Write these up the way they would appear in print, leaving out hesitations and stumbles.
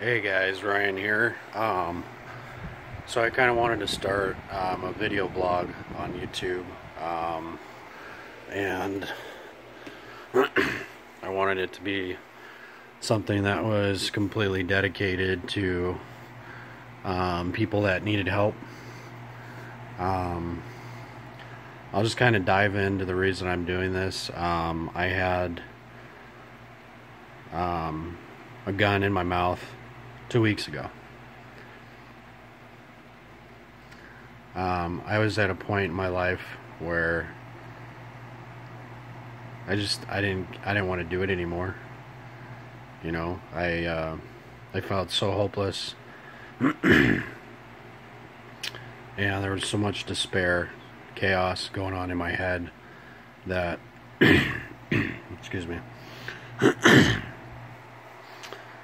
Hey guys, Ryan here. So I kind of wanted to start a video blog on YouTube, and I wanted it to be something that was completely dedicated to people that needed help. I'll just kind of dive into the reason I'm doing this. I had a gun in my mouth 2 weeks ago. I was at a point in my life where I didn't want to do it anymore. You know, I felt so hopeless, and there was so much despair, chaos going on in my head that excuse me.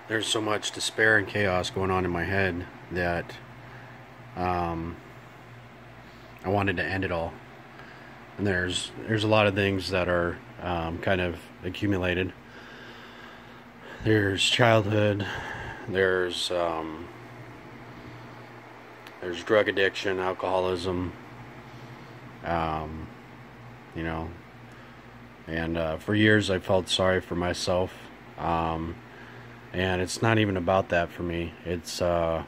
There's so much despair and chaos going on in my head that I wanted to end it all. And there's a lot of things that are kind of accumulated. There's childhood. There's drug addiction, alcoholism. You know, and for years I felt sorry for myself. And it's not even about that for me. It's you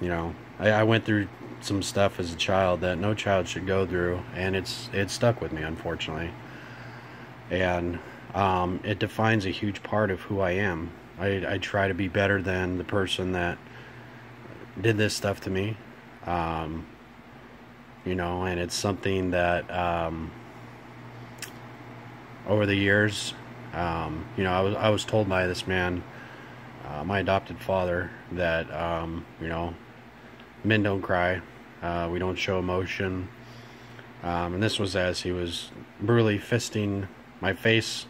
know, I went through some stuff as a child that no child should go through, and it stuck with me, unfortunately. And it defines a huge part of who I am. I try to be better than the person that did this stuff to me. You know, and it's something that over the years, you know, I was told by this man, my adopted father, that you know, men don't cry, we don't show emotion, and this was as he was brutally fisting my face.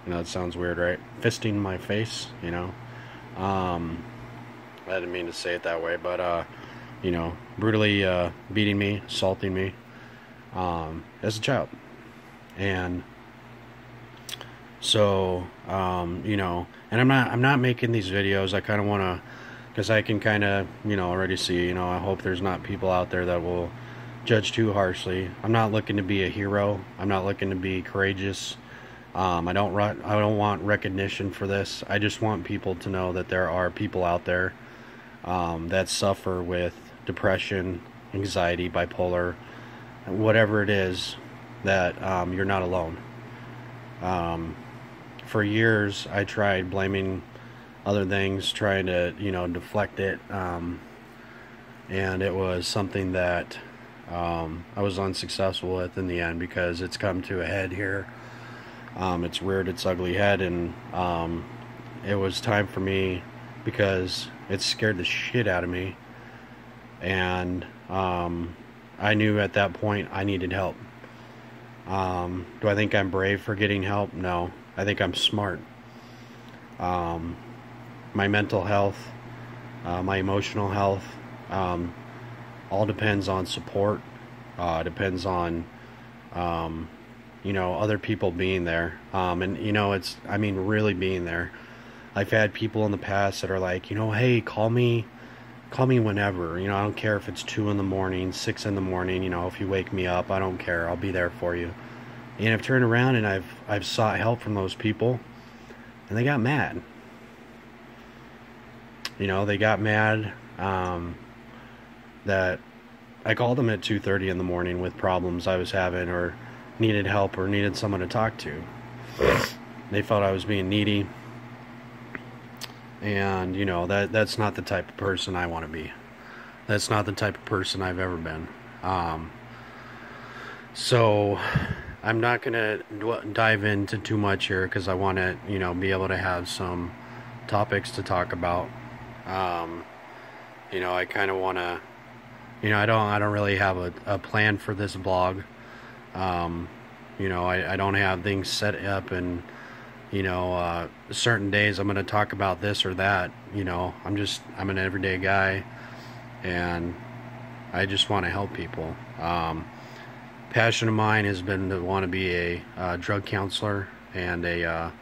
You know, it sounds weird, right? Fisting my face, you know. I didn't mean to say it that way, but you know, brutally beating me, assaulting me as a child. And so you know, and I'm not making these videos. I kind of want to, because I can kind of, you know, already see, you know, I hope there's not people out there that will judge too harshly. I'm not looking to be a hero. I'm not looking to be courageous. I don't want recognition for this. I just want people to know that there are people out there that suffer with depression, anxiety, bipolar, whatever it is, that you're not alone. For years I tried blaming other things, trying to, you know, deflect it, and it was something that I was unsuccessful with in the end, because it's come to a head here. It's reared its ugly head, and it was time for me, because it scared the shit out of me, and I knew at that point I needed help. Do I think I'm brave for getting help? No. I think I'm smart. My mental health, my emotional health, all depends on support. Depends on, you know, other people being there. And, you know, I mean, really being there. I've had people in the past that are like, you know, hey, call me whenever. You know, I don't care if it's 2 in the morning, 6 in the morning. You know, if you wake me up, I don't care. I'll be there for you. And I've turned around and I've sought help from those people, and they got mad. You know, they got mad that I called them at 2:30 in the morning with problems I was having, or needed help, or needed someone to talk to. They felt I was being needy, and you know, that's not the type of person I want to be. That's not the type of person I've ever been. So I'm not gonna dive into too much here, because I want to, you know, be able to have some topics to talk about. You know, I kind of want to, you know, I don't really have a plan for this blog. You know, I don't have things set up, and you know, certain days I'm going to talk about this or that. You know, I'm an everyday guy, and I just want to help people. Passion of mine has been to want to be a drug counselor and a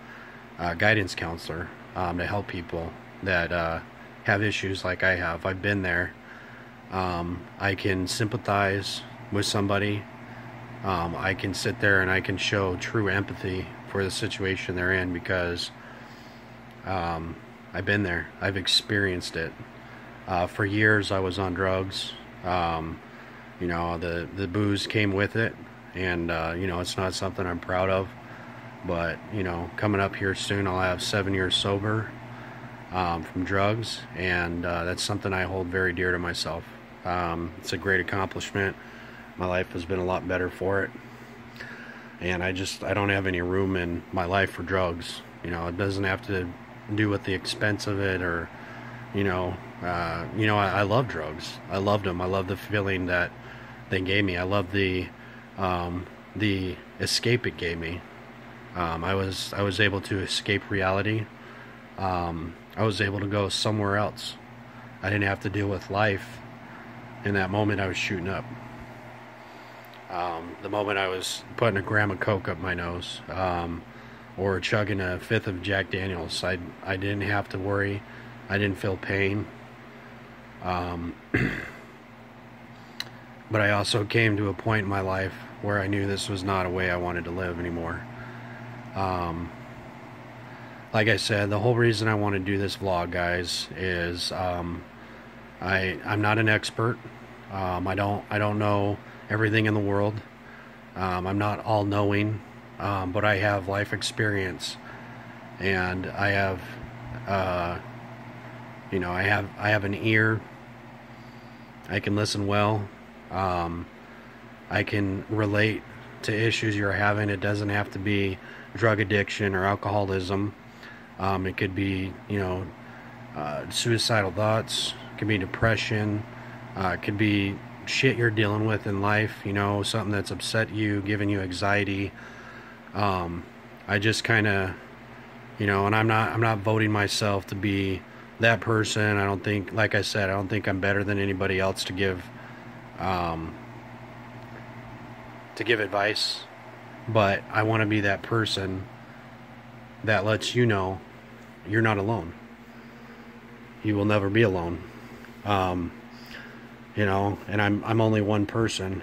guidance counselor. to help people that have issues like I have. I've been there. I can sympathize with somebody. I can sit there and I can show true empathy for the situation they're in, because I've been there. I've experienced it. For years I was on drugs. You know, the booze came with it, and you know, it's not something I'm proud of. But you know, coming up here soon, I'll have 7 years sober from drugs, and that's something I hold very dear to myself. It's a great accomplishment. My life has been a lot better for it, and I don't have any room in my life for drugs. You know, it doesn't have to do with the expense of it, or you know, I love drugs. I loved them. I love the feeling that they gave me. I love the escape it gave me. I was able to escape reality. I was able to go somewhere else. I didn't have to deal with life in that moment I was shooting up. The moment I was putting a gram of coke up my nose, or chugging a fifth of Jack Daniels, I didn't have to worry. I didn't feel pain. But I also came to a point in my life where I knew this was not a way I wanted to live anymore. Like I said, the whole reason I want to do this vlog, guys, is I'm not an expert. I don't know everything in the world. I'm not all-knowing, but I have life experience, and I have you know, I have an ear. I can listen well. I can relate to issues you're having. It doesn't have to be drug addiction or alcoholism. It could be, you know, suicidal thoughts. It could be depression. It could be shit you're dealing with in life. You know, something that's upset you, giving you anxiety. I just kind of, you know, and I'm not voting myself to be that person. I don't think, like I said, I don't think I'm better than anybody else to give advice, but I want to be that person that lets you know you're not alone. You will never be alone. You know, and I'm only one person,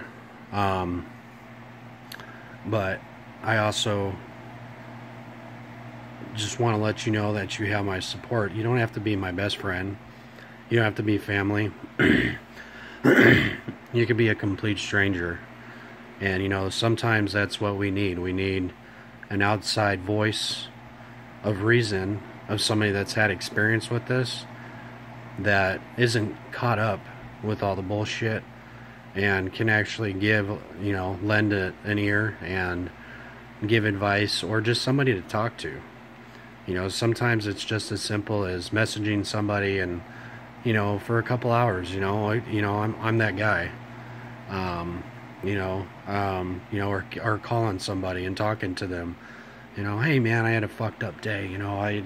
but I also just want to let you know that you have my support. You don't have to be my best friend. You don't have to be family. You could be a complete stranger. And you know, sometimes that's what we need. We need an outside voice of reason, of somebody that's had experience with this, that isn't caught up with all the bullshit, and can actually give, you know, lend an ear and give advice, or just somebody to talk to. You know, sometimes it's just as simple as messaging somebody, and you know, for a couple hours, you know, I'm that guy. Or calling somebody and talking to them. You know, hey man, I had a fucked up day. You know, I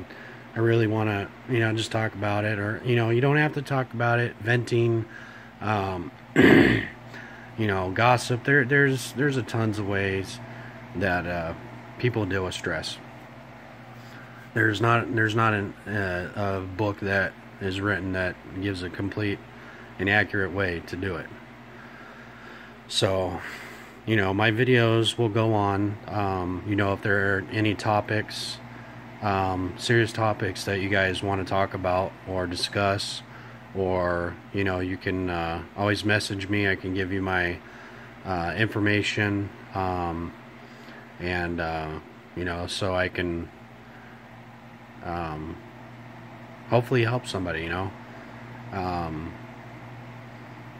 really want to, you know, just talk about it. Or, you know, you don't have to talk about it. Venting, you know, gossip. There's a tons of ways that people deal with stress. There's not a book that is written that gives a complete and accurate way to do it. So, you know, my videos will go on. You know, if there are any topics, serious topics that you guys want to talk about or discuss, or, you know, you can always message me. I can give you my information, you know, so I can hopefully help somebody, you know.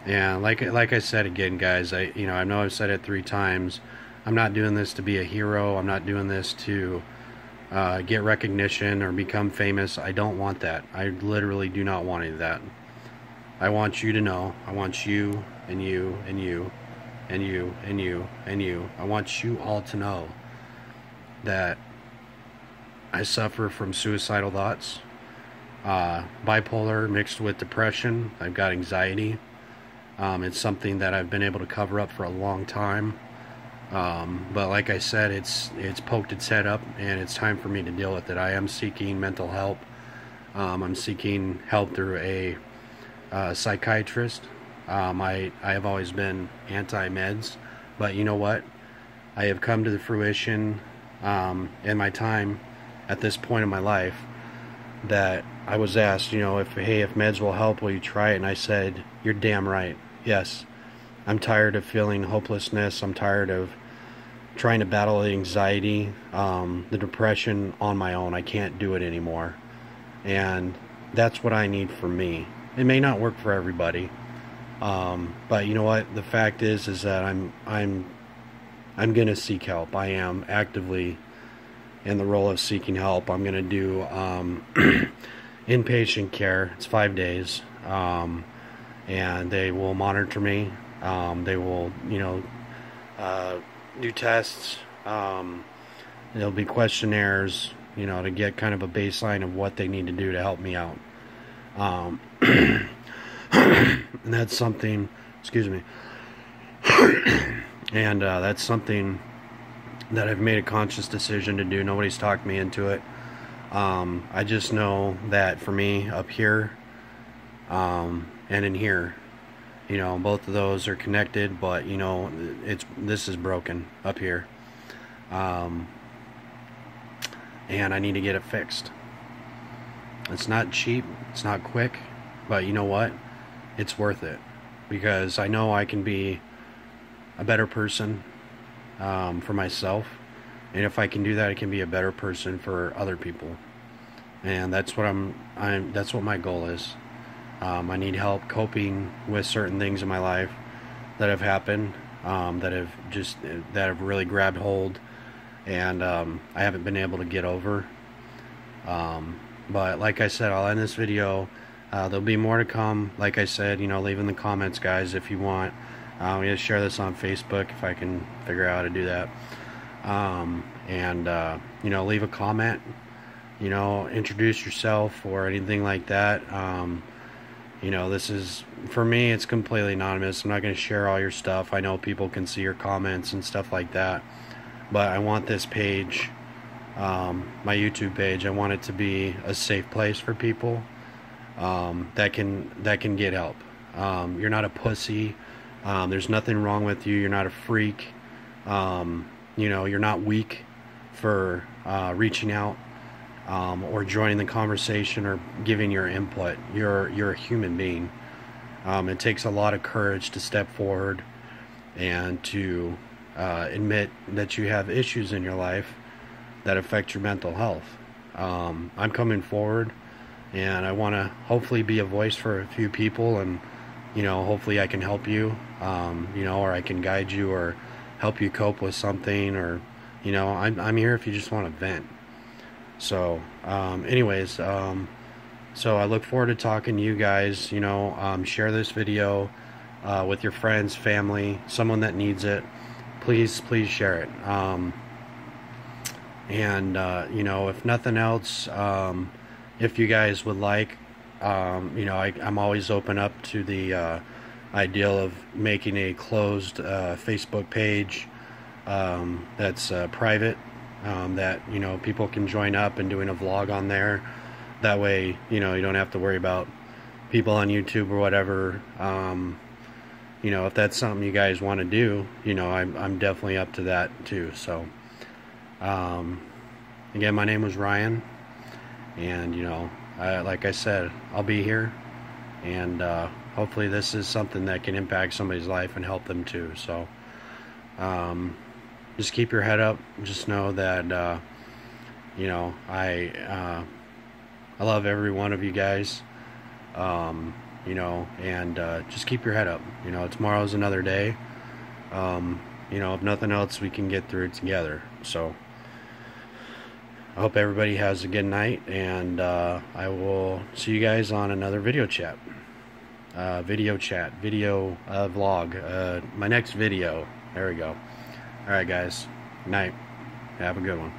And like I said again, guys, I know I've said it 3 times. I'm not doing this to be a hero. I'm not doing this to get recognition or become famous. I don't want that. I literally do not want any of that. I want you to know. I want you and you and you and you and you and you. I want you all to know that I suffer from suicidal thoughts, bipolar mixed with depression. I've got anxiety. It's something that I've been able to cover up for a long time. But like I said, it's poked its head up, and it's time for me to deal with it. I am seeking mental help. I'm seeking help through a psychiatrist. I have always been anti-meds, but you know what? I have come to the fruition in my time at this point in my life that I was asked, if meds will help, will you try it? And I said, you're damn right. Yes. I'm tired of feeling hopelessness. I'm tired of trying to battle the anxiety, the depression on my own. I can't do it anymore. And that's what I need for me. It may not work for everybody. But you know what? The fact is that I'm gonna seek help. I am actively in the role of seeking help. I'm gonna do inpatient care. It's 5 days, and they will monitor me. They will, do tests. There'll be questionnaires, to get kind of a baseline of what they need to do to help me out. And that's something, excuse me, and that's something that I've made a conscious decision to do. Nobody's talked me into it. I just know that for me, up here and in here, both of those are connected, but this is broken up here, and I need to get it fixed. It's not cheap, it's not quick, but you know what? It's worth it, because I know I can be a better person for myself, and if I can do that, I can be a better person for other people. And that's what that's what my goal is. I need help coping with certain things in my life that have happened, that have really grabbed hold, and I haven't been able to get over. But like I said, I'll end this video. There'll be more to come. Like I said, leave in the comments, guys, if you want. I'm going to share this on Facebook if I can figure out how to do that. Leave a comment. Introduce yourself or anything like that. This is, for me, it's completely anonymous. I'm not going to share all your stuff. I know people can see your comments and stuff like that. But I want this page, my YouTube page, I want it to be a safe place for people that can get help. You're not a pussy. There's nothing wrong with you. You're not a freak. You're not weak for reaching out or joining the conversation or giving your input. You're a human being. It takes a lot of courage to step forward and to admit that you have issues in your life that affect your mental health. I'm coming forward, and I want to hopefully be a voice for a few people, and hopefully I can help you, or I can guide you or help you cope with something, or I'm here if you just want to vent. So so I look forward to talking to you guys. Share this video with your friends, family, someone that needs it. Please share it. If nothing else, if you guys would like, I'm always open up to the ideal of making a closed Facebook page that's private, that people can join up and doing a vlog on there. That way, you don't have to worry about people on YouTube or whatever. If that's something you guys want to do, I'm definitely up to that too. So again, my name was Ryan, and like I said, I'll be here, and hopefully this is something that can impact somebody's life and help them too. So just keep your head up. Just know that I love every one of you guys, and just keep your head up. Tomorrow's another day. If nothing else, we can get through it together. So I hope everybody has a good night, and I will see you guys on another video chat, vlog, my next video. There we go. Alright guys, night, have a good one.